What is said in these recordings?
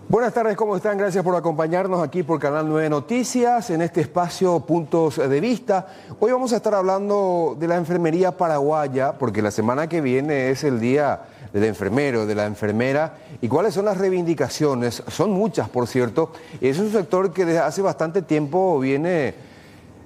Buenas tardes, ¿cómo están? Gracias por acompañarnos aquí por Canal 9 Noticias, en este espacio Puntos de Vista. Hoy vamos a estar hablando de la enfermería paraguaya, porque la semana que viene es el día del enfermero, de la enfermera, y cuáles son las reivindicaciones. Son muchas, por cierto. Es un sector que desde hace bastante tiempo viene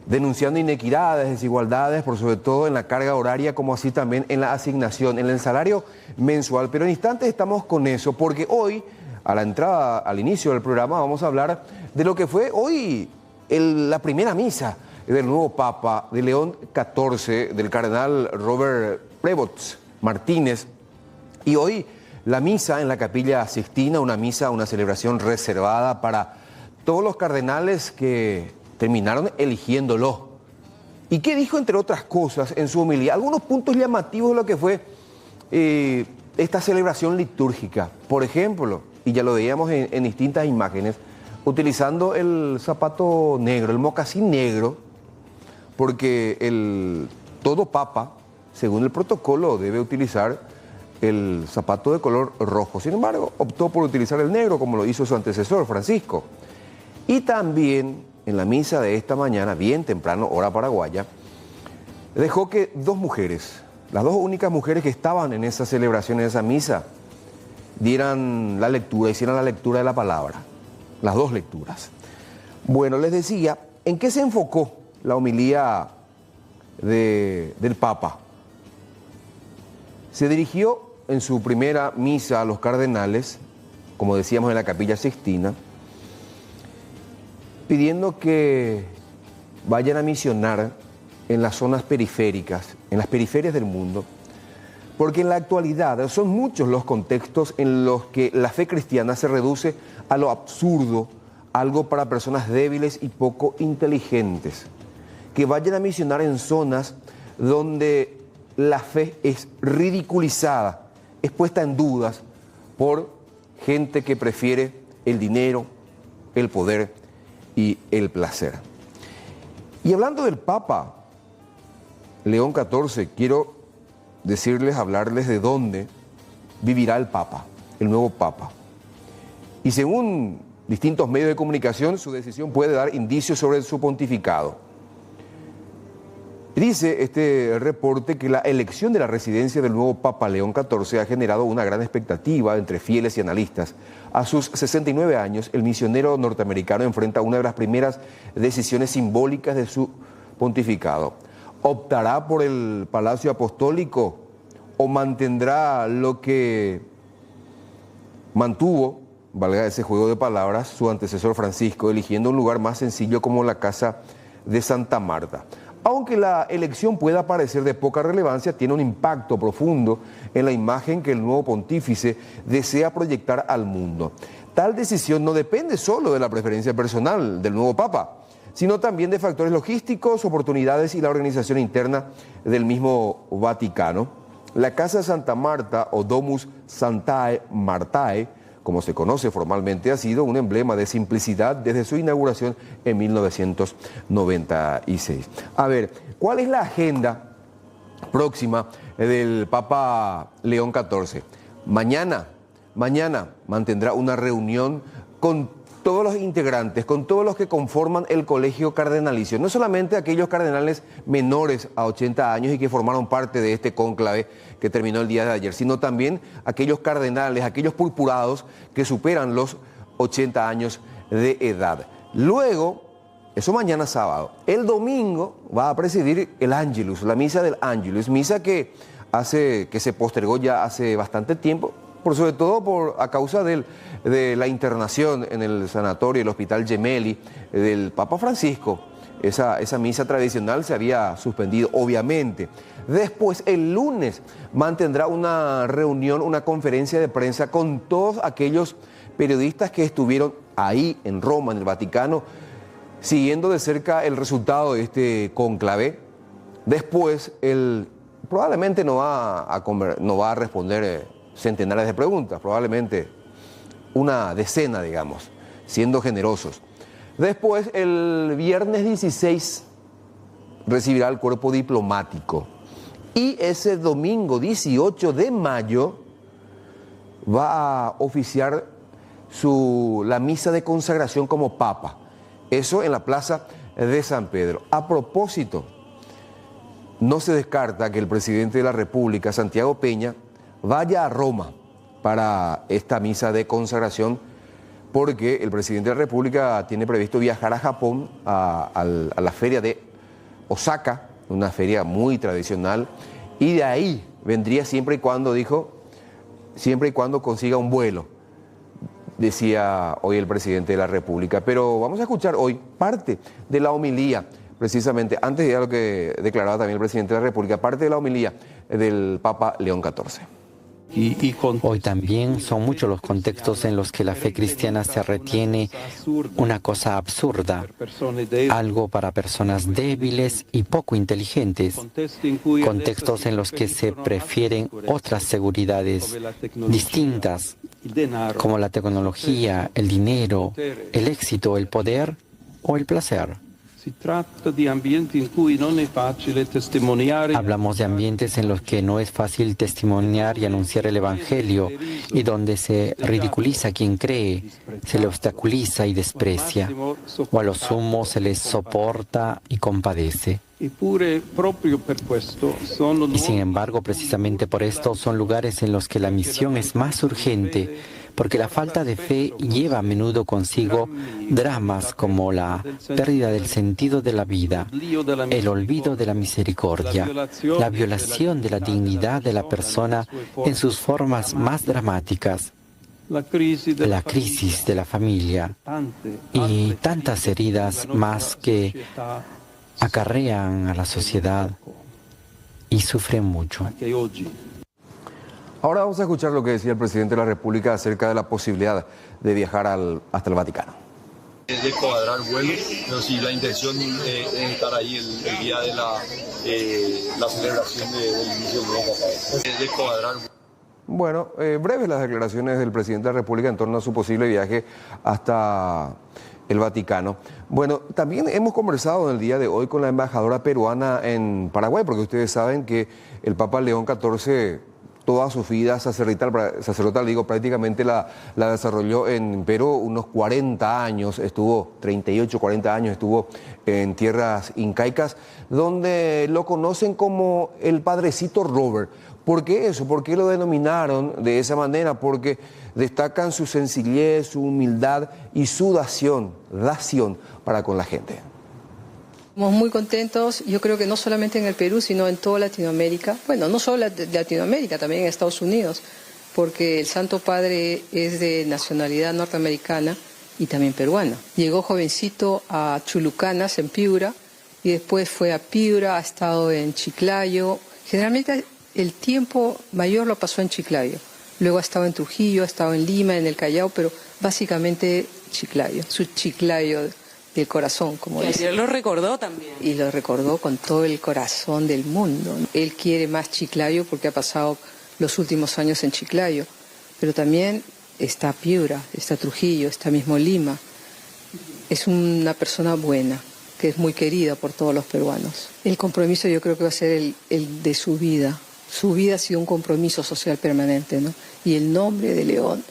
denunciando inequidades, desigualdades, por sobre todo en la carga horaria, como así también en la asignación, en el salario mensual. Pero en instantes estamos con eso, porque hoy, a la entrada, al inicio del programa, vamos a hablar de lo que fue hoy la primera misa del nuevo Papa, de León XIV, del cardenal Robert Prevost Martínez. Y hoy la misa en la Capilla Sixtina, una misa, una celebración reservada para todos los cardenales que terminaron eligiéndolo. ¿Y qué dijo, entre otras cosas, en su homilía? Algunos puntos llamativos de lo que fue esta celebración litúrgica. Por ejemplo, y ya lo veíamos en distintas imágenes, utilizando el zapato negro, el mocasín negro, porque todo papa, según el protocolo, debe utilizar el zapato de color rojo. Sin embargo, optó por utilizar el negro, como lo hizo su antecesor, Francisco. Y también, en la misa de esta mañana, bien temprano, hora paraguaya, dejó que dos mujeres, las dos únicas mujeres que estaban en esa celebración, en esa misa, hicieran la lectura de la palabra, las dos lecturas. Bueno, les decía, ¿en qué se enfocó la homilía del Papa? Se dirigió en su primera misa a los cardenales, como decíamos en la Capilla Sixtina, pidiendo que vayan a misionar en las zonas periféricas, en las periferias del mundo, porque en la actualidad son muchos los contextos en los que la fe cristiana se reduce a lo absurdo, algo para personas débiles y poco inteligentes. Que vayan a misionar en zonas donde la fe es ridiculizada, es puesta en dudas por gente que prefiere el dinero, el poder y el placer. Y hablando del Papa León XIV, quiero hablarles de dónde vivirá el Papa, el nuevo Papa. Y según distintos medios de comunicación, su decisión puede dar indicios sobre su pontificado. Dice este reporte que la elección de la residencia del nuevo Papa León XIV ha generado una gran expectativa entre fieles y analistas. A sus 69 años, el misionero norteamericano enfrenta una de las primeras decisiones simbólicas de su pontificado. ¿Optará por el Palacio Apostólico o mantendrá lo que mantuvo, valga ese juego de palabras, su antecesor Francisco, eligiendo un lugar más sencillo como la Casa de Santa Marta? Aunque la elección pueda parecer de poca relevancia, tiene un impacto profundo en la imagen que el nuevo pontífice desea proyectar al mundo. Tal decisión no depende solo de la preferencia personal del nuevo Papa, sino también de factores logísticos, oportunidades y la organización interna del mismo Vaticano. La Casa de Santa Marta, o Domus Sanctae Martae, como se conoce formalmente, ha sido un emblema de simplicidad desde su inauguración en 1996. A ver, ¿cuál es la agenda próxima del Papa León XIV? Mañana mantendrá una reunión con todos los integrantes, con todos los que conforman el colegio cardenalicio, no solamente aquellos cardenales menores a 80 años y que formaron parte de este cónclave que terminó el día de ayer, sino también aquellos cardenales, aquellos purpurados que superan los 80 años de edad. Luego, eso mañana sábado, el domingo va a presidir el Ángelus, la misa del Ángelus, misa que se postergó ya hace bastante tiempo, sobre todo a causa de la internación en el sanatorio, el Hospital Gemelli, del Papa Francisco. Esa misa tradicional se había suspendido, obviamente. Después, el lunes, mantendrá una reunión, una conferencia de prensa con todos aquellos periodistas que estuvieron ahí en Roma, en el Vaticano, siguiendo de cerca el resultado de este cónclave. Después, probablemente no va a responder centenares de preguntas, probablemente una decena, digamos, siendo generosos. Después, el viernes 16, recibirá el cuerpo diplomático. Y ese domingo 18 de mayo va a oficiar la misa de consagración como papa. Eso en la plaza de San Pedro. A propósito, no se descarta que el presidente de la República, Santiago Peña, vaya a Roma para esta misa de consagración, porque el presidente de la República tiene previsto viajar a Japón, a la feria de Osaka, una feria muy tradicional, y de ahí vendría siempre y cuando, dijo, siempre y cuando consiga un vuelo, decía hoy el presidente de la República. Pero vamos a escuchar hoy parte de la homilía, precisamente, antes de lo que declaraba también el presidente de la República, parte de la homilía del Papa León XIV. Hoy también son muchos los contextos en los que la fe cristiana se retiene una cosa absurda, algo para personas débiles y poco inteligentes, contextos en los que se prefieren otras seguridades distintas, como la tecnología, el dinero, el éxito, el poder o el placer. Hablamos de ambientes en los que no es fácil testimoniar y anunciar el Evangelio y donde se ridiculiza a quien cree, se le obstaculiza y desprecia, o a lo sumo se les soporta y compadece. Y sin embargo, precisamente por esto son lugares en los que la misión es más urgente, porque la falta de fe lleva a menudo consigo dramas como la pérdida del sentido de la vida, el olvido de la misericordia, la violación de la dignidad de la persona en sus formas más dramáticas, la crisis de la familia y tantas heridas más que acarrean a la sociedad y sufren mucho. Ahora vamos a escuchar lo que decía el presidente de la República acerca de la posibilidad de viajar hasta el Vaticano. De cuadrar vuelo, pero sí la intención es estar ahí el día de la celebración del inicio del nuevo papado. De cuadrar. Bueno, breves las declaraciones del presidente de la República en torno a su posible viaje hasta el Vaticano. Bueno, también hemos conversado en el día de hoy con la embajadora peruana en Paraguay, porque ustedes saben que el Papa León XIV, toda su vida sacerdotal, digo, prácticamente la desarrolló en Perú, unos 40 años, estuvo 38, 40 años, estuvo en tierras incaicas, donde lo conocen como el Padrecito Robert. ¿Por qué eso? ¿Por qué lo denominaron de esa manera? Porque destacan su sencillez, su humildad y su dación para con la gente. Estamos muy contentos, yo creo que no solamente en el Perú, sino en toda Latinoamérica. Bueno, no solo Latinoamérica, también en Estados Unidos, porque el Santo Padre es de nacionalidad norteamericana y también peruana. Llegó jovencito a Chulucanas, en Piura, y después fue a Piura, ha estado en Chiclayo. Generalmente el tiempo mayor lo pasó en Chiclayo. Luego ha estado en Trujillo, ha estado en Lima, en el Callao, pero básicamente Chiclayo, su Chiclayo del corazón, como dice. Y él lo recordó también. Y lo recordó con todo el corazón del mundo. Él quiere más Chiclayo porque ha pasado los últimos años en Chiclayo, pero también está Piura, está Trujillo, está mismo Lima. Es una persona buena, que es muy querida por todos los peruanos. El compromiso yo creo que va a ser el de su vida. Su vida ha sido un compromiso social permanente, ¿no? Y el nombre de León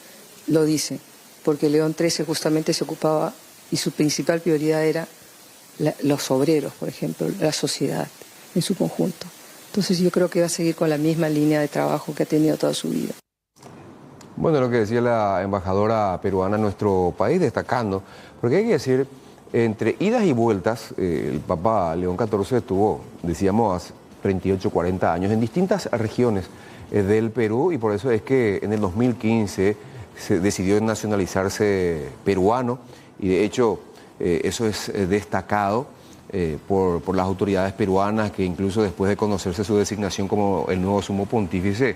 lo dice, porque León XIII justamente se ocupaba y su principal prioridad era los obreros, por ejemplo, la sociedad en su conjunto. Entonces yo creo que va a seguir con la misma línea de trabajo que ha tenido toda su vida. Bueno, lo que decía la embajadora peruana en nuestro país, destacando, porque hay que decir, entre idas y vueltas, el Papa León XIV estuvo, decíamos, hace 38, 40 años en distintas regiones del Perú, y por eso es que en el 2015 se decidió nacionalizarse peruano, y de hecho eso es destacado por las autoridades peruanas, que incluso después de conocerse su designación como el nuevo sumo pontífice,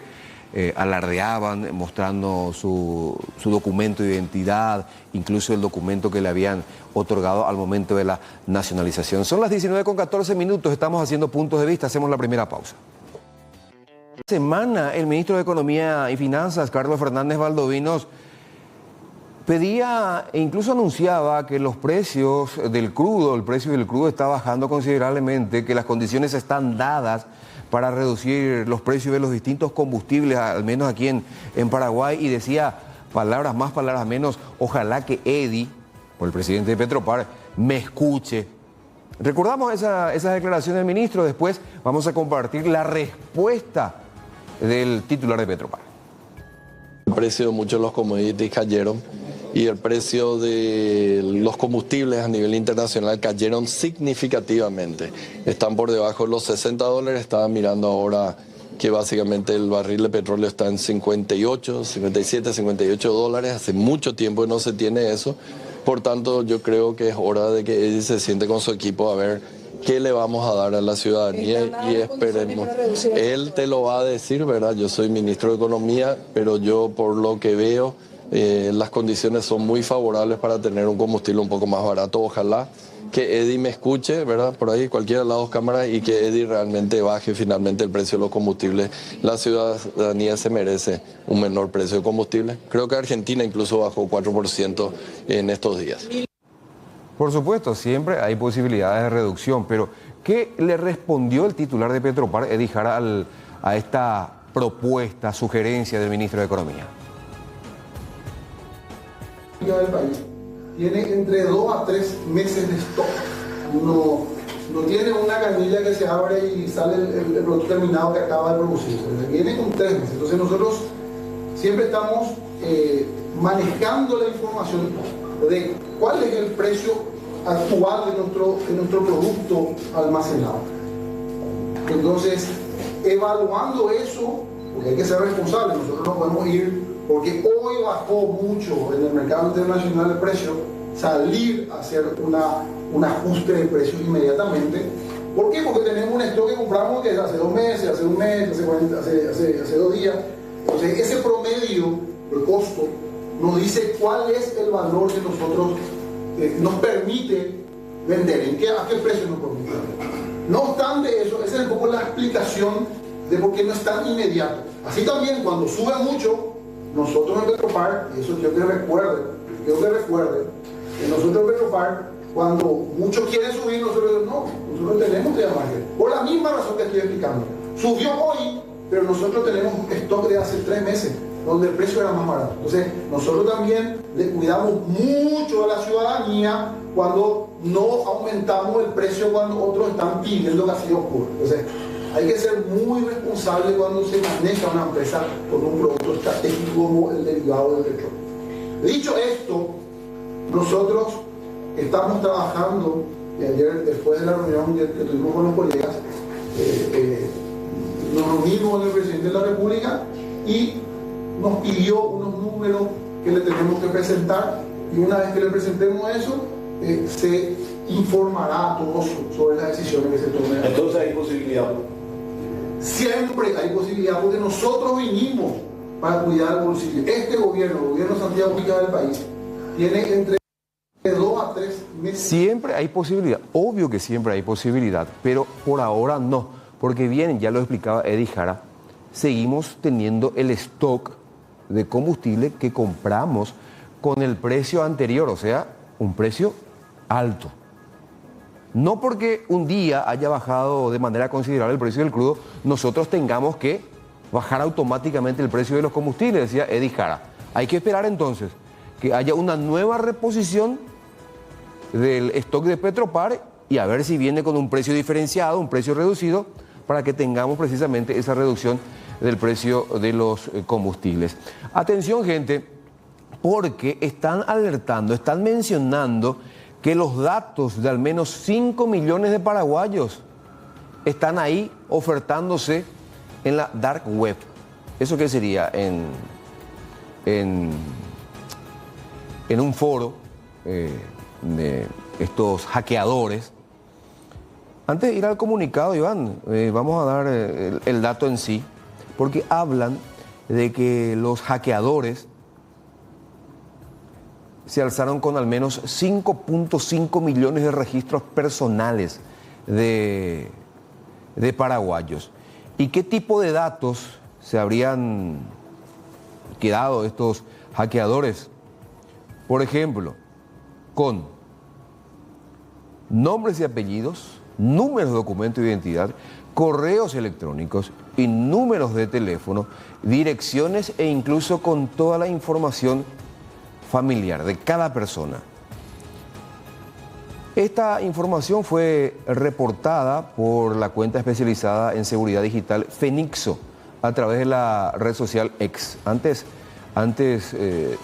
alardeaban mostrando su documento de identidad, incluso el documento que le habían otorgado al momento de la nacionalización. Son las 19:14, estamos haciendo puntos de vista, hacemos la primera pausa. Esta semana el ministro de Economía y Finanzas, Carlos Fernández Valdovinos, pedía e incluso anunciaba que los precios del crudo, el precio del crudo está bajando considerablemente, que las condiciones están dadas para reducir los precios de los distintos combustibles, al menos aquí en Paraguay, y decía, palabras más, palabras menos, ojalá que Eddie, por el presidente de Petropar, me escuche. Recordamos esas declaraciones del ministro, después vamos a compartir la respuesta del titular de Petropar. El precio de muchos de los commodities cayeron y el precio de los combustibles a nivel internacional cayeron significativamente. Están por debajo de los $60, estaba mirando ahora que básicamente el barril de petróleo está en 58, 57, $58. Hace mucho tiempo que no se tiene eso. Por tanto, yo creo que es hora de que Eddie se siente con su equipo a ver qué le vamos a dar a la ciudadanía y esperemos. Él te lo va a decir, ¿verdad? Yo soy ministro de Economía, pero yo por lo que veo, las condiciones son muy favorables para tener un combustible un poco más barato. Ojalá que Eddie me escuche, ¿verdad? Por ahí, cualquiera de las dos cámaras, y que Eddie realmente baje finalmente el precio de los combustibles. La ciudadanía se merece un menor precio de combustible. Creo que Argentina incluso bajó 4% en estos días. Por supuesto, siempre hay posibilidades de reducción, pero ¿qué le respondió el titular de Petropar, Eddie Jara, a esta propuesta, sugerencia del ministro de Economía? Del país tiene entre 2 a 3 meses de stock. No tiene una canilla que se abre y sale el producto terminado que acaba de producir. Viene con 3 meses. Entonces nosotros siempre estamos manejando la información de cuál es el precio actual de nuestro producto almacenado. Entonces, evaluando eso, porque hay que ser responsable, nosotros no podemos ir, porque hoy bajó mucho en el mercado internacional el precio, salir a hacer un ajuste de precios inmediatamente. ¿Por qué? Porque tenemos un stock que compramos que hace 2 meses, hace 1 mes, hace 2 días. Entonces, ese promedio de costo nos dice cuál es el valor que nosotros nos permite vender, a qué precio nos permite vender. No obstante eso, esa es un poco la explicación de por qué no es tan inmediato. Así también, cuando sube mucho, nosotros en Petropar, y eso quiero que recuerden, que nosotros en Petropar, cuando muchos quieren subir, nosotros tenemos que margen. Por la misma razón que estoy explicando. Subió hoy, pero nosotros tenemos stock de hace 3 meses, donde el precio era más barato. Entonces, nosotros también le cuidamos mucho a la ciudadanía cuando no aumentamos el precio cuando otros están pidiendo que así ocurra. Entonces, hay que ser muy responsable cuando se maneja una empresa con un producto estratégico como el derivado del petróleo. Dicho esto, nosotros estamos trabajando, y ayer después de la reunión que tuvimos con los colegas, nos reunimos con el presidente de la República y nos pidió unos números que le tenemos que presentar, y una vez que le presentemos eso, se informará a todos sobre las decisiones que se tomen. Entonces hay posibilidad. Siempre hay posibilidad, porque nosotros vinimos para cuidar el bolsillo. Este gobierno, el gobierno de Santiago Pica del país, tiene entre 2 a 3 meses. Siempre hay posibilidad, obvio que siempre hay posibilidad, pero por ahora no, porque bien, ya lo explicaba Eddie Jara, seguimos teniendo el stock de combustible que compramos con el precio anterior, o sea, un precio alto. No porque un día haya bajado de manera considerable el precio del crudo, nosotros tengamos que bajar automáticamente el precio de los combustibles, decía Eddie Jara. Hay que esperar entonces que haya una nueva reposición del stock de Petropar y a ver si viene con un precio diferenciado, un precio reducido, para que tengamos precisamente esa reducción del precio de los combustibles. Atención, gente, porque están alertando, están mencionando que los datos de al menos 5 millones de paraguayos están ahí ofertándose en la dark web. ¿Eso qué sería? En un foro de estos hackeadores. Antes de ir al comunicado, Iván, vamos a dar el dato en sí, porque hablan de que los hackeadores se alzaron con al menos 5.5 millones de registros personales de paraguayos. ¿Y qué tipo de datos se habrían quedado estos hackeadores? Por ejemplo, con nombres y apellidos, números de documento de identidad, correos electrónicos y números de teléfono, direcciones e incluso con toda la información familiar de cada persona. Esta información fue reportada por la cuenta especializada en seguridad digital Fenixo a través de la red social X, antes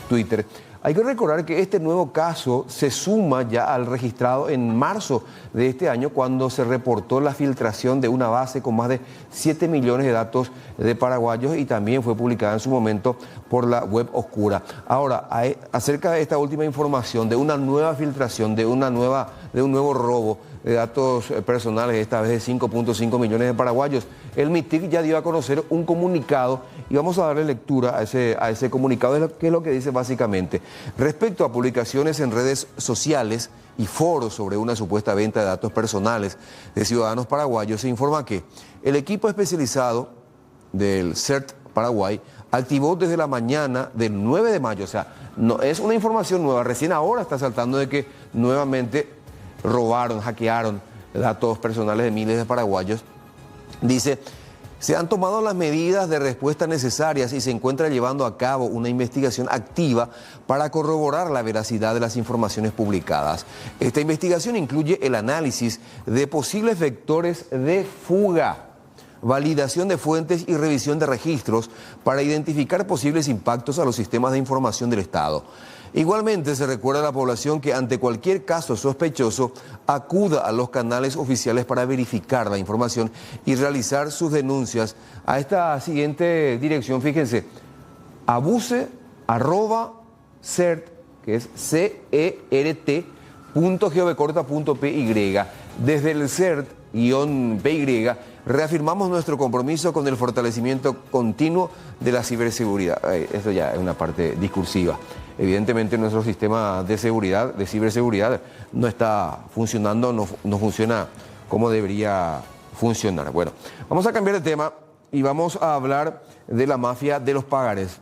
Twitter. Hay que recordar que este nuevo caso se suma ya al registrado en marzo de este año, cuando se reportó la filtración de una base con más de 7 millones de datos de paraguayos, y también fue publicada en su momento por la web oscura. Ahora, acerca de esta última información, de una nueva filtración, de un nuevo robo de datos personales, esta vez de 5.5 millones de paraguayos, el MITIC ya dio a conocer un comunicado y vamos a darle lectura a ese comunicado, que es lo que dice básicamente. Respecto a publicaciones en redes sociales y foros sobre una supuesta venta de datos personales de ciudadanos paraguayos, se informa que el equipo especializado del CERT Paraguay activó desde la mañana del 9 de mayo, o sea, no es una información nueva, recién ahora está saltando de que nuevamente robaron, hackearon datos personales de miles de paraguayos. Dice: se han tomado las medidas de respuesta necesarias y se encuentra llevando a cabo una investigación activa para corroborar la veracidad de las informaciones publicadas. Esta investigación incluye el análisis de posibles vectores de fuga, validación de fuentes y revisión de registros para identificar posibles impactos a los sistemas de información del Estado. Igualmente, se recuerda a la población que ante cualquier caso sospechoso acuda a los canales oficiales para verificar la información y realizar sus denuncias a esta siguiente dirección. Fíjense: abuse@cert, que es cert.govcorta.py. Desde el CERT-PY reafirmamos nuestro compromiso con el fortalecimiento continuo de la ciberseguridad. Esto ya es una parte discursiva. Evidentemente nuestro sistema de seguridad, de ciberseguridad, no está funcionando, no funciona como debería funcionar. Bueno, vamos a cambiar de tema y vamos a hablar de la mafia de los pagares.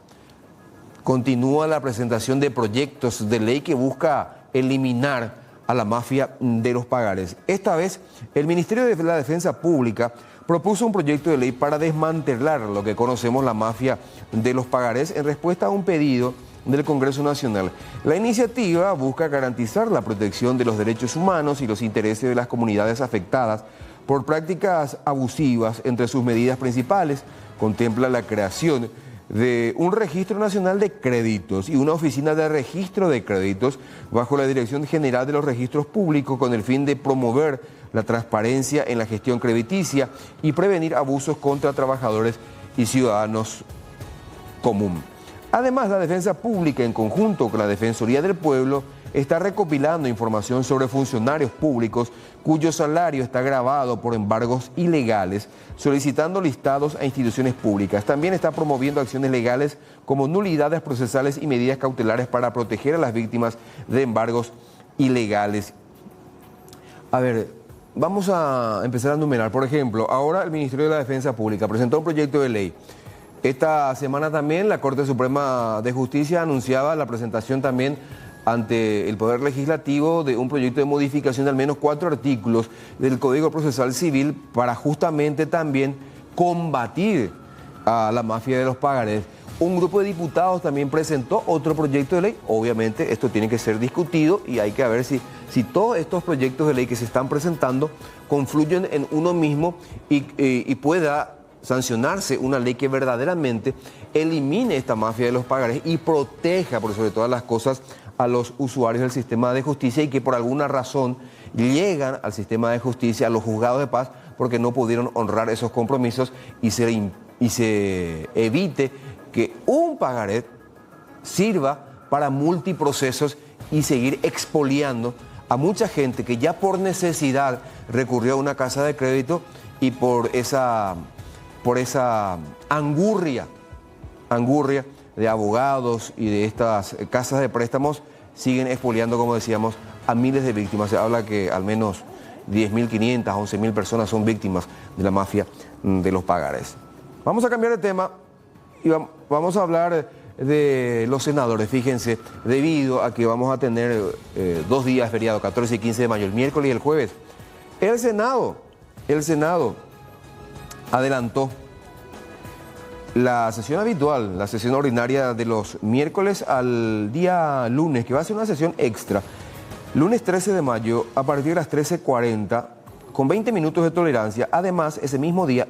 Continúa la presentación de proyectos de ley que busca eliminar a la mafia de los pagares. Esta vez, el Ministerio de la Defensa Pública propuso un proyecto de ley para desmantelar lo que conocemos la mafia de los pagares en respuesta a un pedido del Congreso Nacional. La iniciativa busca garantizar la protección de los derechos humanos y los intereses de las comunidades afectadas por prácticas abusivas. Entre sus medidas principales contempla la creación de un registro nacional de créditos y una oficina de registro de créditos bajo la Dirección General de los Registros Públicos, con el fin de promover la transparencia en la gestión crediticia y prevenir abusos contra trabajadores y ciudadanos común. Además, la Defensa Pública, en conjunto con la Defensoría del Pueblo, está recopilando información sobre funcionarios públicos cuyo salario está gravado por embargos ilegales, solicitando listados a instituciones públicas. También está promoviendo acciones legales como nulidades procesales y medidas cautelares para proteger a las víctimas de embargos ilegales. A ver, vamos a empezar a enumerar. Por ejemplo, ahora el Ministerio de la Defensa Pública presentó un proyecto de ley. Esta semana también la Corte Suprema de Justicia anunciaba la presentación también ante el Poder Legislativo de un proyecto de modificación de al menos 4 artículos del Código Procesal Civil para justamente también combatir a la mafia de los pagares. Un grupo de diputados también presentó otro proyecto de ley. Obviamente esto tiene que ser discutido y hay que ver si todos estos proyectos de ley que se están presentando confluyen en uno mismo y pueda sancionarse una ley que verdaderamente elimine esta mafia de los pagares y proteja, por sobre todas las cosas, a los usuarios del sistema de justicia y que por alguna razón llegan al sistema de justicia, a los juzgados de paz, porque no pudieron honrar esos compromisos y se evite que un pagaré sirva para multiprocesos y seguir expoliando a mucha gente que ya por necesidad recurrió a una casa de crédito y por esa angurria de abogados y de estas casas de préstamos siguen expoliando, como decíamos, a miles de víctimas. Se habla que al menos 10.500, 11.000 personas son víctimas de la mafia de los pagares. Vamos a cambiar de tema y vamos a hablar de los senadores. Fíjense, debido a que vamos a tener 2 días feriados, 14 y 15 de mayo, el miércoles y el jueves, el Senado adelantó la sesión habitual, la sesión ordinaria de los miércoles al día lunes, que va a ser una sesión extra. Lunes 13 de mayo, a partir de las 13:40, con 20 minutos de tolerancia. Además, ese mismo día,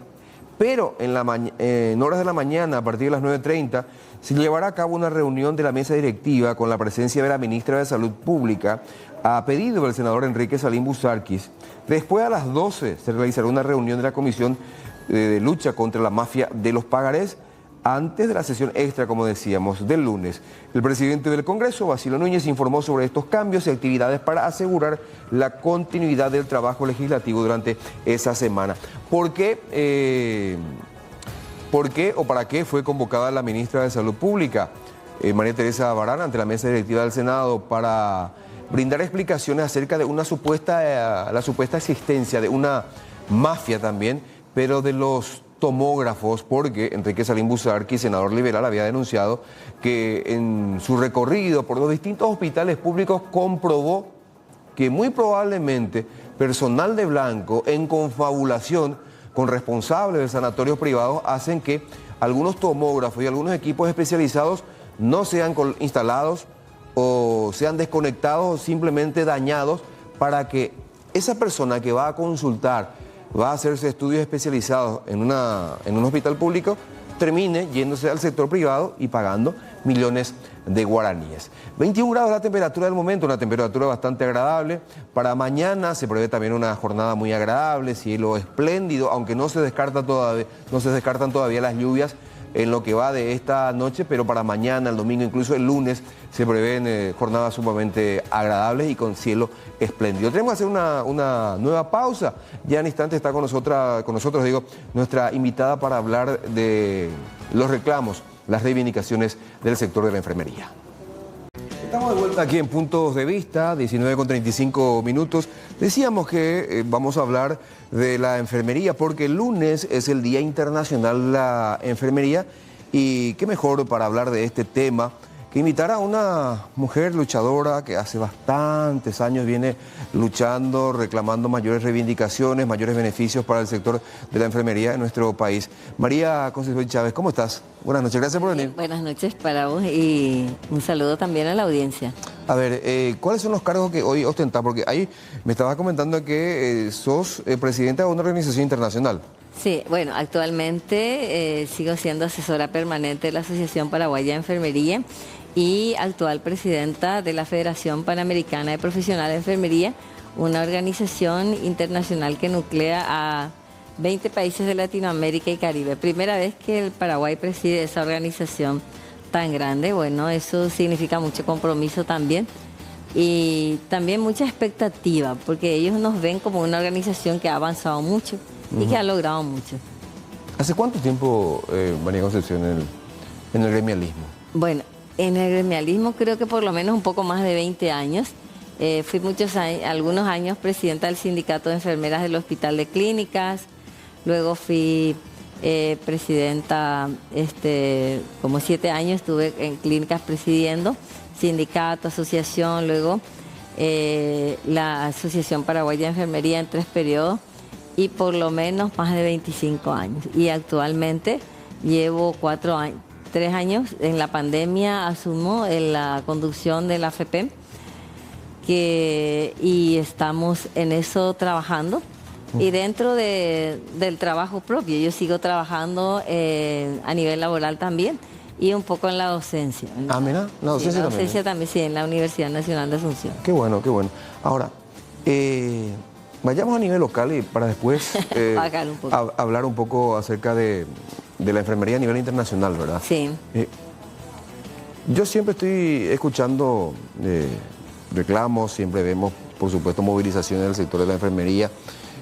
pero en horas de la mañana, a partir de las 9:30, se llevará a cabo una reunión de la mesa directiva con la presencia de la ministra de Salud Pública, a pedido del senador Enrique Salim Busarquis. Después, a las 12, se realizará una reunión de la Comisión de Lucha contra la Mafia de los Pagarés, antes de la sesión extra, como decíamos, del lunes. El presidente del Congreso, Basilio Núñez, informó sobre estos cambios y actividades para asegurar la continuidad del trabajo legislativo durante esa semana. ¿Por qué o para qué fue convocada la ministra de Salud Pública, María Teresa Barán, ante la mesa directiva del Senado para brindar explicaciones acerca de la supuesta existencia de una mafia también, pero de los tomógrafos, porque Enrique Salim Busarquis, senador liberal, había denunciado que en su recorrido por los distintos hospitales públicos comprobó que muy probablemente personal de blanco, en confabulación con responsables de sanatorios privados, hacen que algunos tomógrafos y algunos equipos especializados no sean instalados o sean desconectados o simplemente dañados, para que esa persona que va a consultar, va a hacerse estudios especializados en un hospital público, termine yéndose al sector privado y pagando millones de guaraníes. 21 grados la temperatura del momento, una temperatura bastante agradable. Para mañana se prevé también una jornada muy agradable, cielo espléndido, aunque no se descartan todavía las lluvias en lo que va de esta noche, pero para mañana, el domingo, incluso el lunes, se prevén jornadas sumamente agradables y con cielo espléndido. Tenemos que hacer una nueva pausa. Ya en instante está con nosotros, nuestra invitada para hablar de los reclamos, las reivindicaciones del sector de la enfermería. Estamos de vuelta aquí en Puntos de Vista, 19:35 minutos. Decíamos que vamos a hablar de la enfermería porque el lunes es el Día Internacional de la Enfermería, y qué mejor para hablar de este tema que invitar a una mujer luchadora que hace bastantes años viene luchando, reclamando mayores reivindicaciones, mayores beneficios para el sector de la enfermería en nuestro país. María Concepción Chávez, ¿cómo estás? Buenas noches, gracias por venir. Buenas noches para vos y un saludo también a la audiencia. A ver, ¿cuáles son los cargos que hoy ostentás? Porque ahí me estabas comentando que sos presidenta de una organización internacional. Sí, bueno, actualmente sigo siendo asesora permanente de la Asociación Paraguaya de Enfermería y actual presidenta de la Federación Panamericana de Profesionales de Enfermería, una organización internacional que nuclea a 20 países de Latinoamérica y Caribe. Primera vez que el Paraguay preside esa organización tan grande. Bueno, eso significa mucho compromiso también y también mucha expectativa, porque ellos nos ven como una organización que ha avanzado mucho y que ha logrado mucho. ¿Hace cuánto tiempo, María Concepción, en el gremialismo? Bueno, en el gremialismo creo que por lo menos un poco más de 20 años. Fui algunos años presidenta del Sindicato de Enfermeras del Hospital de Clínicas, luego fui presidenta, como 7 años estuve en clínicas presidiendo, sindicato, asociación, luego la Asociación Paraguaya de Enfermería en 3 periodos y por lo menos más de 25 años. Y actualmente llevo 3 años, en la pandemia asumo en la conducción de la FEPEM y estamos en eso trabajando. Y dentro del trabajo propio, yo sigo trabajando a nivel laboral también y un poco en la docencia. Ah, mira, la docencia sí, la también. docencia también, sí, en la Universidad Nacional de Asunción. Qué bueno, qué bueno. Ahora, vayamos a nivel local y para después hablar un poco acerca de la enfermería a nivel internacional, ¿verdad? Sí. Yo siempre estoy escuchando reclamos, siempre vemos, por supuesto, movilizaciones del sector de la enfermería,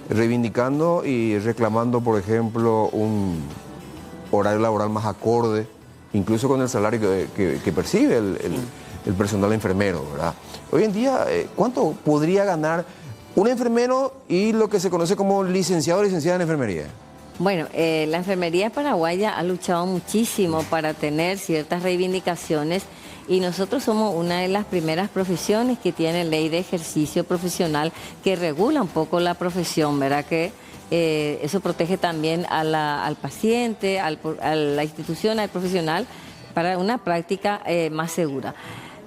reivindicando y reclamando, por ejemplo, un horario laboral más acorde, incluso con el salario que percibe el personal enfermero, ¿verdad? Hoy en día, ¿cuánto podría ganar un enfermero y lo que se conoce como licenciado o licenciada en enfermería? Bueno, la enfermería paraguaya ha luchado muchísimo para tener ciertas reivindicaciones y nosotros somos una de las primeras profesiones que tiene ley de ejercicio profesional que regula un poco la profesión, ¿verdad? Que Eso protege también al paciente, a la institución, al profesional, para una práctica más segura.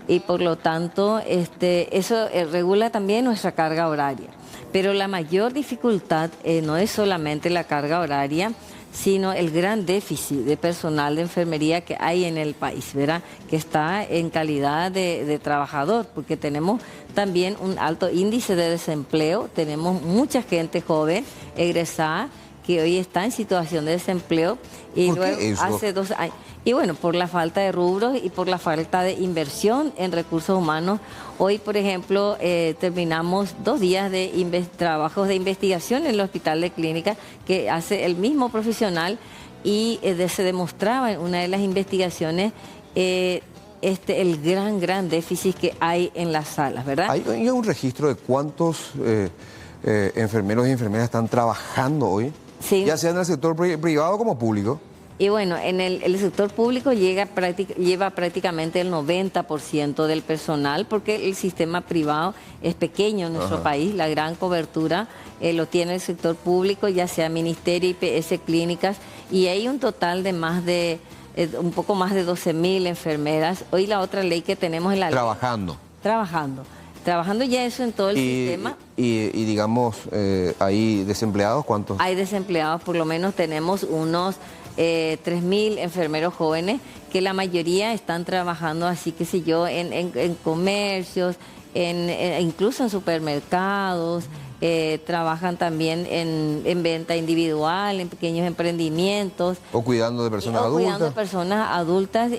Y por lo tanto, eso regula también nuestra carga horaria. Pero la mayor dificultad no es solamente la carga horaria, sino el gran déficit de personal de enfermería que hay en el país, ¿verdad? Que está en calidad de trabajador, porque tenemos también un alto índice de desempleo, tenemos mucha gente joven, egresada, que hoy está en situación de desempleo. Y ¿Por qué luego, eso? hace 2 años. Y bueno, por la falta de rubros y por la falta de inversión en recursos humanos. Hoy, por ejemplo, terminamos 2 días de trabajos de investigación en el Hospital de Clínicas que hace el mismo profesional y se demostraba en una de las investigaciones el gran déficit que hay en las salas, ¿verdad? ¿Hay un registro de cuántos enfermeros y enfermeras están trabajando hoy? Sí. Ya sea en el sector privado como público. Y bueno, en el sector público lleva prácticamente el 90% del personal, porque el sistema privado es pequeño en nuestro país, la gran cobertura lo tiene el sector público, ya sea Ministerio, IPS, clínicas, y hay un total de un poco más de 12.000 enfermeras. Hoy la otra ley que tenemos es la Trabajando. Trabajando ya eso en todo el sistema. Y digamos, ¿hay desempleados? ¿Cuántos? Hay desempleados, por lo menos tenemos unos 3.000 enfermeros jóvenes, que la mayoría están trabajando así, qué sé yo, en comercios, incluso en supermercados, trabajan también en venta individual, en pequeños emprendimientos. O cuidando de personas adultas. Cuidando de personas adultas,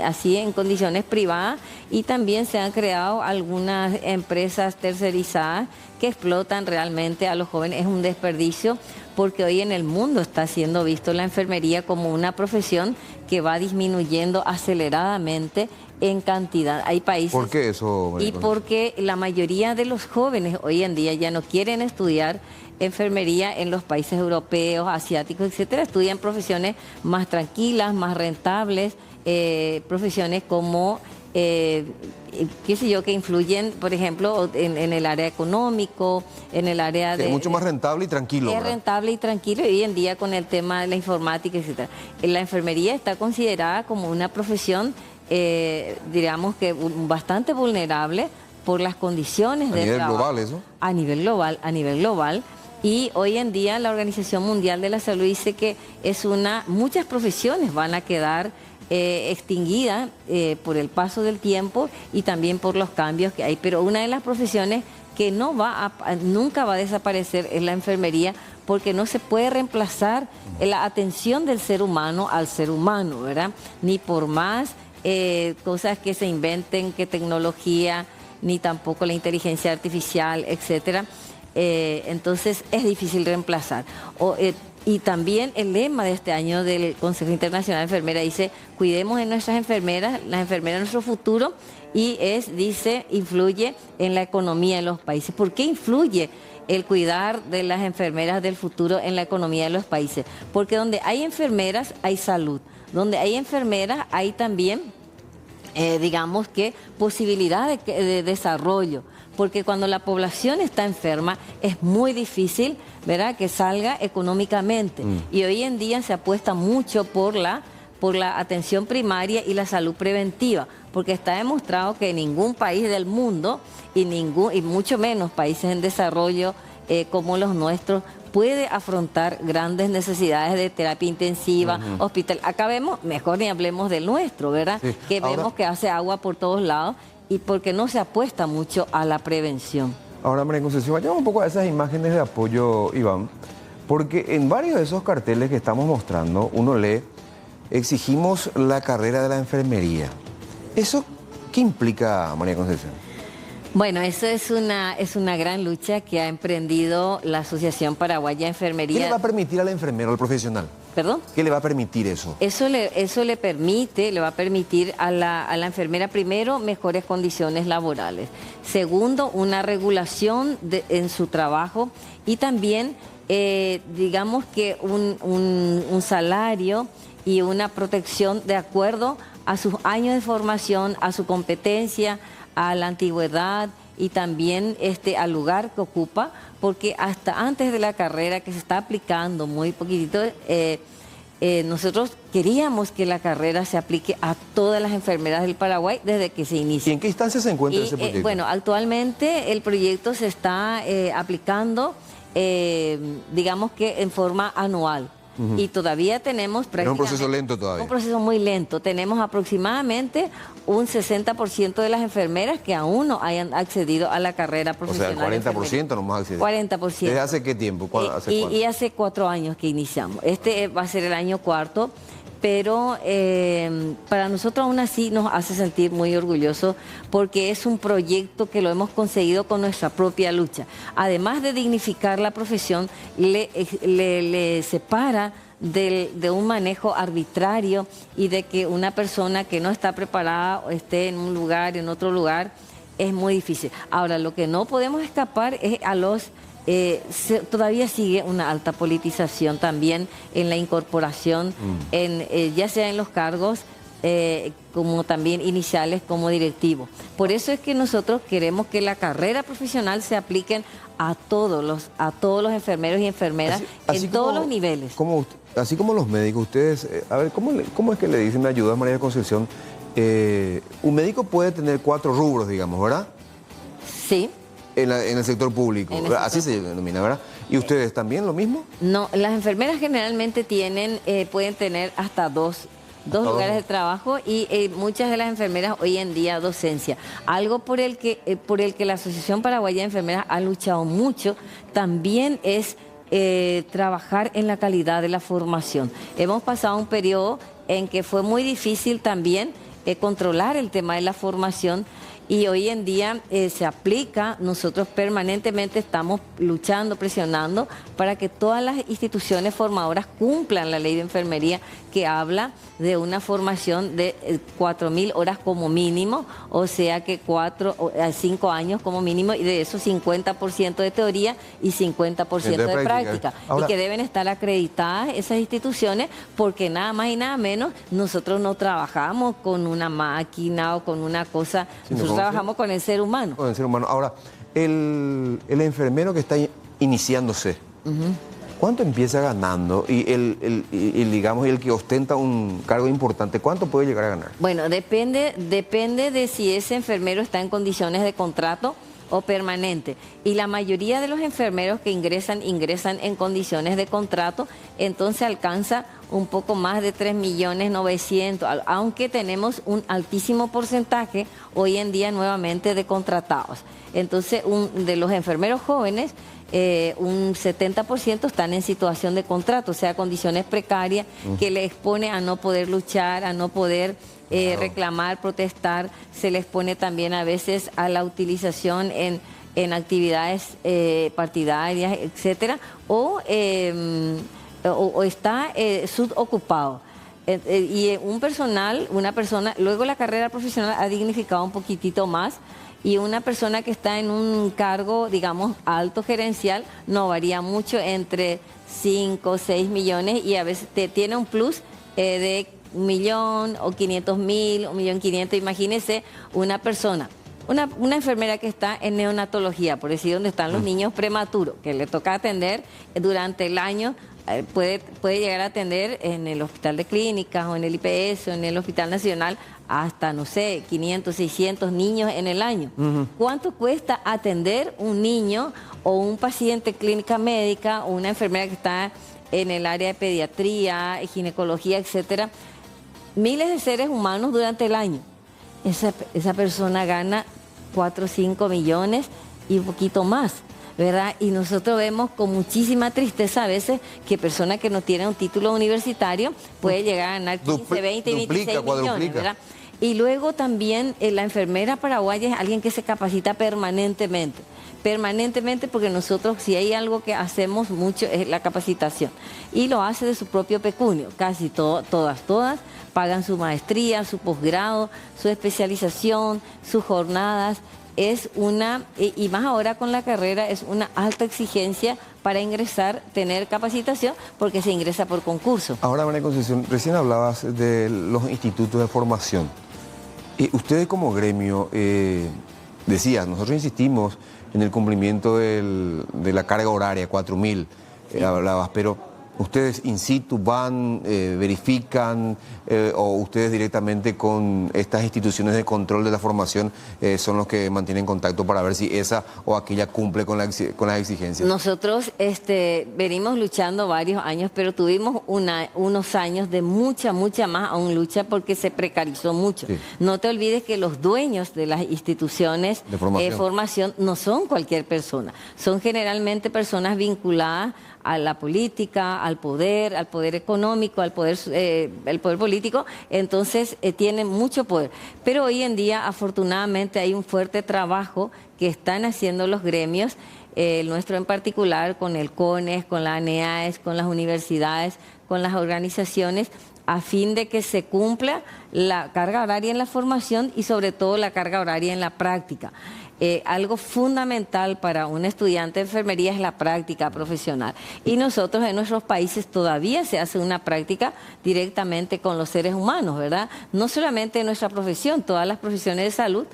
así en condiciones privadas, y también se han creado algunas empresas tercerizadas que explotan realmente a los jóvenes. Es un desperdicio, porque hoy en el mundo está siendo visto la enfermería como una profesión que va disminuyendo aceleradamente en cantidad. Hay países... ¿Por qué eso, María? Y porque la mayoría de los jóvenes hoy en día ya no quieren estudiar enfermería en los países europeos, asiáticos, etcétera. Estudian profesiones más tranquilas, más rentables, profesiones como... qué sé yo, que influyen, por ejemplo, en el área económico, en el área de... Es mucho más rentable y tranquilo. Es rentable y tranquilo, y hoy en día con el tema de la informática, etc. La enfermería está considerada como una profesión, diríamos que bastante vulnerable por las condiciones de trabajo. ¿A nivel global eso? A nivel global. Y hoy en día la Organización Mundial de la Salud dice que muchas profesiones van a quedar extinguida por el paso del tiempo y también por los cambios que hay. Pero una de las profesiones que nunca va a desaparecer es la enfermería, porque no se puede reemplazar la atención del ser humano al ser humano, ¿verdad? Ni por más cosas que se inventen, que tecnología, ni tampoco la inteligencia artificial, etcétera. Entonces es difícil reemplazar. Y también el lema de este año del Consejo Internacional de Enfermeras dice: cuidemos de nuestras enfermeras, las enfermeras de nuestro futuro, y influye en la economía de los países. ¿Por qué influye el cuidar de las enfermeras del futuro en la economía de los países? Porque donde hay enfermeras hay salud, donde hay enfermeras hay también, digamos que, posibilidad de desarrollo. Porque cuando la población está enferma es muy difícil, ¿verdad?, que salga económicamente. Y hoy en día se apuesta mucho por la atención primaria y la salud preventiva, porque está demostrado que ningún país del mundo, y mucho menos países en desarrollo como los nuestros, puede afrontar grandes necesidades de terapia intensiva, hospital. Acá vemos, mejor ni hablemos del nuestro, ¿verdad? Sí. Que vemos que hace agua por todos lados, y porque no se apuesta mucho a la prevención. Ahora, María Concepción, vayamos un poco a esas imágenes de apoyo, Iván, porque en varios de esos carteles que estamos mostrando, uno lee: exigimos la carrera de la enfermería. ¿Eso qué implica, María Concepción? Bueno, eso es una gran lucha que ha emprendido la Asociación Paraguaya de Enfermería. ¿Qué le va a permitir al enfermero, al profesional? ¿Perdón? ¿Qué le va a permitir eso? Eso le va a permitir a la enfermera, primero, mejores condiciones laborales. Segundo, una regulación en su trabajo, y también, digamos que un salario y una protección de acuerdo a sus años de formación, a su competencia, a la antigüedad y también al lugar que ocupa, porque hasta antes de la carrera, que se está aplicando muy poquitito, nosotros queríamos que la carrera se aplique a todas las enfermeras del Paraguay desde que se inició. ¿Y en qué instancia se encuentra ese proyecto? Bueno, actualmente el proyecto se está aplicando, digamos que en forma anual. Y todavía tenemos prácticamente... Es un proceso lento todavía. Un proceso muy lento. Tenemos aproximadamente un 60% de las enfermeras que aún no hayan accedido a la carrera profesional. O sea, el 40% nomás accedido. 40%. ¿Desde hace qué tiempo? Y hace 4 años que iniciamos. Este va a ser el año 4, pero para nosotros aún así nos hace sentir muy orgullosos porque es un proyecto que lo hemos conseguido con nuestra propia lucha. Además de dignificar la profesión, le separa de un manejo arbitrario y de que una persona que no está preparada o esté en un lugar, en otro lugar, es muy difícil. Ahora, lo que no podemos escapar es a los... todavía sigue una alta politización también en la incorporación, ya sea en los cargos como también iniciales como directivos. Por eso es que nosotros queremos que la carrera profesional se apliquen a todos los enfermeros y enfermeras en todos los niveles. Así como los médicos, ustedes, a ver, ¿cómo es que le dicen, me ayuda María Concepción? Un médico puede tener 4 rubros, digamos, ¿verdad? Sí. En el sector público, así se denomina, ¿verdad? ¿Y ustedes también lo mismo? No, las enfermeras generalmente pueden tener hasta dos lugares de trabajo y muchas de las enfermeras hoy en día docencia. Algo por el que la Asociación Paraguaya de Enfermeras ha luchado mucho también es trabajar en la calidad de la formación. Hemos pasado un periodo en que fue muy difícil también controlar el tema de la formación. Y hoy en día se aplica, nosotros permanentemente estamos luchando, presionando para que todas las instituciones formadoras cumplan la ley de enfermería que habla de una formación de 4.000 horas como mínimo, o sea que 5 años como mínimo, y de eso 50% de teoría y 50% de práctica. Ahora, y que deben estar acreditadas esas instituciones porque nada más y nada menos nosotros no trabajamos con una máquina o con una cosa, nosotros trabajamos con el ser humano. Con el ser humano. Ahora, el enfermero que está iniciándose, ¿cuánto empieza ganando? Y digamos, el que ostenta un cargo importante, ¿cuánto puede llegar a ganar? Bueno, depende de si ese enfermero está en condiciones de contrato o permanente. Y la mayoría de los enfermeros que ingresan en condiciones de contrato, entonces alcanza un poco más de 3.900.000, aunque tenemos un altísimo porcentaje hoy en día nuevamente de contratados. Entonces, de los enfermeros jóvenes, un 70% están en situación de contrato, o sea, condiciones precarias que les expone a no poder luchar, a no poder reclamar, protestar. Se les pone también a veces a la utilización en actividades partidarias, etcétera, o está subocupado. Y una persona, luego la carrera profesional ha dignificado un poquitito más, y una persona que está en un cargo, digamos, alto gerencial, no varía mucho, entre 5 o 6 millones, y a veces tiene un plus de 1.000.000 o 500.000, 1.500.000. Imagínese una persona, una enfermera que está en neonatología, por decir, donde están los niños prematuros, que le toca atender durante el año. Puede llegar a atender en el Hospital de Clínicas o en el IPS o en el Hospital Nacional hasta, no sé, 500, 600 niños en el año. ¿Cuánto cuesta atender un niño o un paciente clínica médica o una enfermera que está en el área de pediatría, ginecología, etcétera? Miles de seres humanos durante el año. Esa persona gana 4 o 5 millones y un poquito más, ¿verdad? Y nosotros vemos con muchísima tristeza a veces que personas que no tienen un título universitario puede llegar a ganar 15, 20 y 26 millones, ¿verdad? Y luego también la enfermera paraguaya es alguien que se capacita permanentemente, porque nosotros, si hay algo que hacemos mucho, es la capacitación, y lo hace de su propio pecunio. Casi todas pagan su maestría, su posgrado, su especialización, sus jornadas. Es y más ahora con la carrera, es una alta exigencia para ingresar, tener capacitación, porque se ingresa por concurso. Ahora, María Concepción, recién hablabas de los institutos de formación. Ustedes como gremio, decía, nosotros insistimos en el cumplimiento de la carga horaria, 4.000, hablabas, pero ustedes in situ van, verifican, o ustedes directamente con estas instituciones de control de la formación son los que mantienen contacto para ver si esa o aquella cumple con las exigencias. Nosotros venimos luchando varios años, pero tuvimos unos años de mucha más aún lucha porque se precarizó mucho. Sí. No te olvides que los dueños de las instituciones de formación no son cualquier persona, son generalmente personas vinculadas a la política, al poder económico, el poder político, entonces tienen mucho poder. Pero hoy en día, afortunadamente, hay un fuerte trabajo que están haciendo los gremios, el nuestro en particular, con el CONES, con la ANEAES, con las universidades, con las organizaciones, a fin de que se cumpla la carga horaria en la formación y sobre todo la carga horaria en la práctica. Algo fundamental para un estudiante de enfermería es la práctica profesional. Y nosotros en nuestros países todavía se hace una práctica directamente con los seres humanos, ¿verdad? No solamente en nuestra profesión, todas las profesiones de salud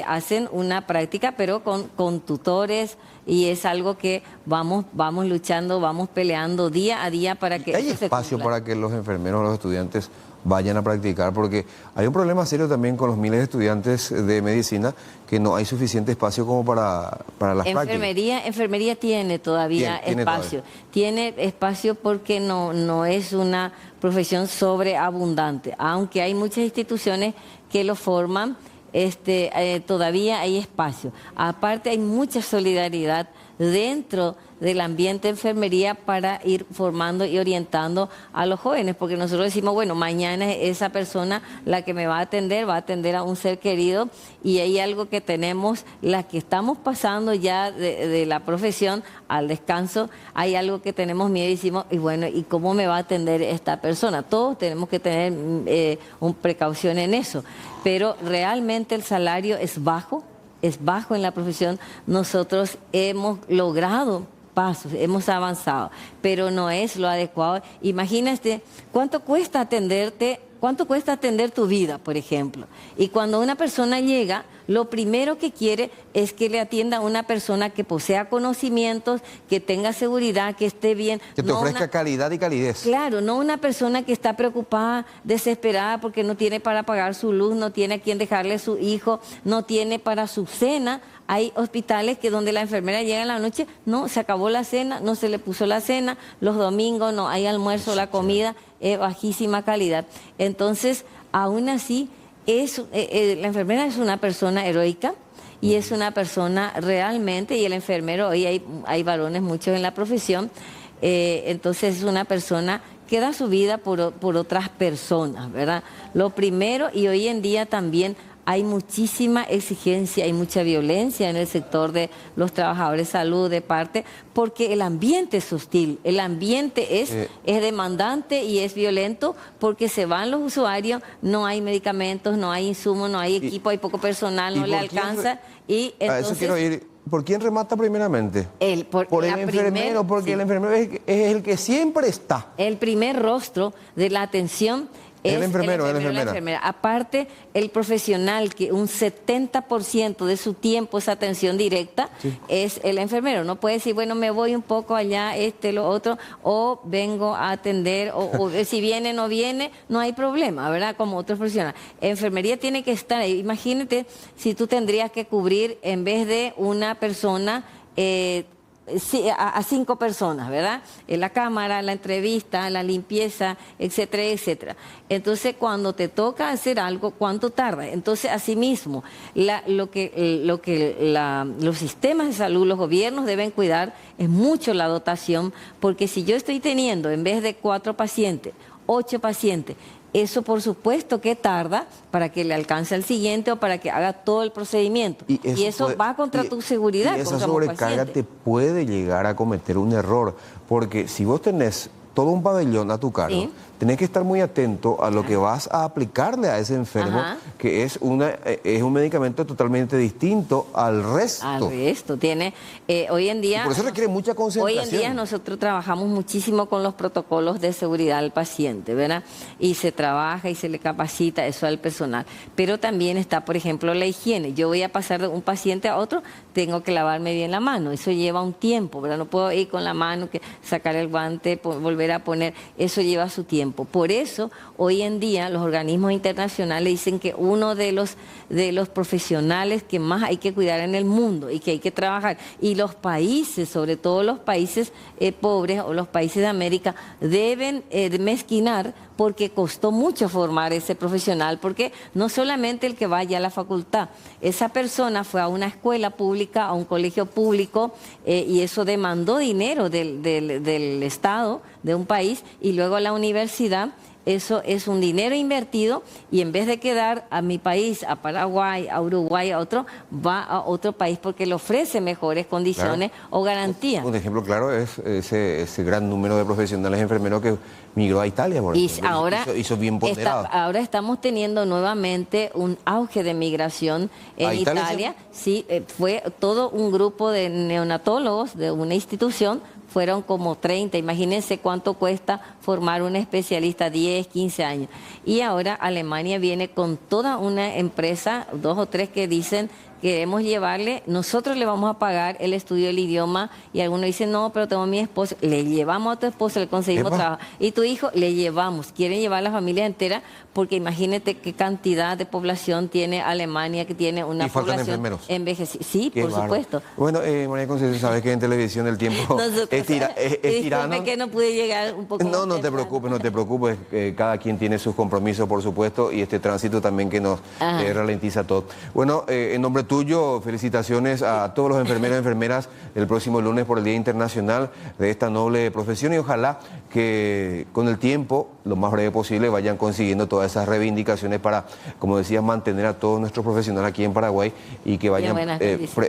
hacen una práctica, pero con tutores, y es algo que vamos luchando, vamos peleando día a día para que... ¿Hay espacio para que los enfermeros, los estudiantes vayan a practicar? Porque hay un problema serio también con los miles de estudiantes de medicina, que no hay suficiente espacio como para las prácticas. Enfermería tiene todavía espacio. Tiene espacio porque no es una profesión sobreabundante. Aunque hay muchas instituciones que lo forman, todavía hay espacio. Aparte hay mucha solidaridad dentro del ambiente de enfermería para ir formando y orientando a los jóvenes, porque nosotros decimos, bueno, mañana esa persona la que me va a atender a un ser querido, y hay algo que tenemos, las que estamos pasando ya de la profesión al descanso, hay algo que tenemos miedo y decimos, y bueno, ¿y cómo me va a atender esta persona? Todos tenemos que tener una precaución en eso, pero realmente el salario es bajo en la profesión. Nosotros hemos logrado pasos, hemos avanzado, pero no es lo adecuado. Imagínate cuánto cuesta atender tu vida, por ejemplo. Y cuando una persona llega, lo primero que quiere es que le atienda a una persona que posea conocimientos, que tenga seguridad, que esté bien. Que te ofrezca calidad y calidez. Claro, no una persona que está preocupada, desesperada porque no tiene para pagar su luz, no tiene a quien dejarle su hijo, no tiene para su cena. Hay hospitales que donde la enfermera llega en la noche, no, se acabó la cena, no se le puso la cena, los domingos no hay almuerzo, la comida es bajísima calidad. Entonces, aún así, la enfermera es una persona heroica y es una persona realmente, y el enfermero, hoy hay varones muchos en la profesión, entonces es una persona que da su vida por otras personas, ¿verdad? Lo primero, y hoy en día también hay muchísima exigencia, hay mucha violencia en el sector de los trabajadores de salud de parte, porque el ambiente es hostil, el ambiente es demandante y es violento, porque se van los usuarios, no hay medicamentos, no hay insumos, no hay equipo, hay poco personal, no le alcanza. Y entonces, a eso quiero ir. ¿Por quién remata primeramente? Por el enfermero, porque sí. El enfermero es el que siempre está. El primer rostro de la atención es el enfermero, la enfermera. Aparte, el profesional que un 70% de su tiempo es atención directa, sí, es el enfermero. No puede decir, bueno, me voy un poco allá, lo otro, o vengo a atender, o si viene, no viene, no hay problema, ¿verdad? Como otros profesionales. Enfermería tiene que estar ahí. Imagínate si tú tendrías que cubrir, en vez de una persona, a 5 personas, ¿verdad? En la cámara, la entrevista, la limpieza, etcétera, etcétera. Entonces, cuando te toca hacer algo, ¿cuánto tarda? Entonces, asimismo, los sistemas de salud, los gobiernos deben cuidar es mucho la dotación, porque si yo estoy teniendo, en vez de 4 pacientes, 8 pacientes, eso por supuesto que tarda para que le alcance al siguiente o para que haga todo el procedimiento. Y eso va contra tu seguridad. Y esa sobrecarga te puede llegar a cometer un error, porque si vos tenés todo un pabellón a tu cargo, Sí. tenés que estar muy atento a lo que vas a aplicarle a ese enfermo, Ajá. que es un medicamento totalmente distinto al resto. Al resto, tiene, hoy en día... Y por eso requiere mucha Hoy concentración. en día nosotros trabajamos muchísimo con los protocolos de seguridad del paciente, ¿verdad? Y se trabaja y se le capacita eso al personal. Pero también está, por ejemplo, la higiene. Yo voy a pasar de un paciente a otro, tengo que lavarme bien la mano. Eso lleva un tiempo, ¿verdad? No puedo ir con la mano, que sacar el guante, volver a poner. Eso lleva su tiempo. Por eso, hoy en día, los organismos internacionales dicen que uno de los profesionales que más hay que cuidar en el mundo y que hay que trabajar, y los países, sobre todo los países pobres o los países de América, deben mezquinar, porque costó mucho formar ese profesional, porque no solamente el que vaya a la facultad, esa persona fue a una escuela pública, a un colegio público, y eso demandó dinero del Estado, de un país, y luego a la universidad. Eso es un dinero invertido, y en vez de quedar a mi país, a Paraguay, a Uruguay, a otro, va a otro país porque le ofrece mejores condiciones, claro, o garantías. Un ejemplo claro es ese gran número de profesionales enfermeros que migró a Italia, por ejemplo. Ahora hizo bien ponderado. Ahora estamos teniendo nuevamente un auge de migración en Italia. Sí, fue todo un grupo de neonatólogos de una institución. Fueron como 30, imagínense cuánto cuesta formar un especialista, 10, 15 años. Y ahora Alemania viene con toda una empresa, 2 o 3 que dicen, queremos llevarle, nosotros le vamos a pagar el estudio del idioma, y algunos dicen, no, pero tengo a mi esposo, le llevamos a tu esposo, le conseguimos trabajo, y tu hijo, le llevamos, quieren llevar a la familia entera, porque imagínate qué cantidad de población tiene Alemania, que tiene una población envejecida. Sí, qué por supuesto. Bueno, María Concepción, sabes que en televisión el tiempo es tirano. Que no pude llegar un poco No te preocupes, cada quien tiene sus compromisos, por supuesto, y este tránsito también que nos ralentiza todo. Bueno, en nombre tuyo, felicitaciones a todos los enfermeros y enfermeras el próximo lunes por el Día Internacional de esta noble profesión, y ojalá que con el tiempo, lo más breve posible, vayan consiguiendo todas esas reivindicaciones para, como decías, mantener a todos nuestros profesionales aquí en Paraguay, y que vayan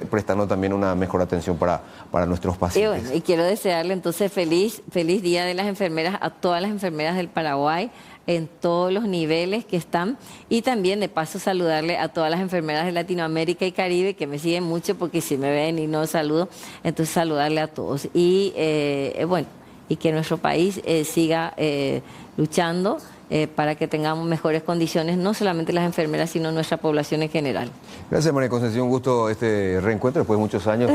prestando también una mejor atención para nuestros pacientes. Y quiero desearle entonces feliz Día de las Enfermeras a todas las enfermeras del Paraguay, en todos los niveles que están, y también de paso saludarle a todas las enfermeras de Latinoamérica y Caribe, que me siguen mucho porque si me ven y no saludo, entonces saludarle a todos. Y bueno, y que nuestro país siga luchando para que tengamos mejores condiciones, no solamente las enfermeras, sino nuestra población en general. Gracias, María Concepción, un gusto este reencuentro después de muchos años.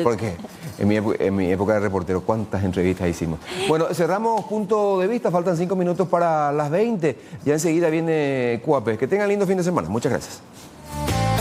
Porque en mi época de reportero, ¿cuántas entrevistas hicimos? Bueno, cerramos Punto de Vista, faltan 5 minutos para las 20, ya enseguida viene Cuapes. Que tengan lindo fin de semana, muchas gracias.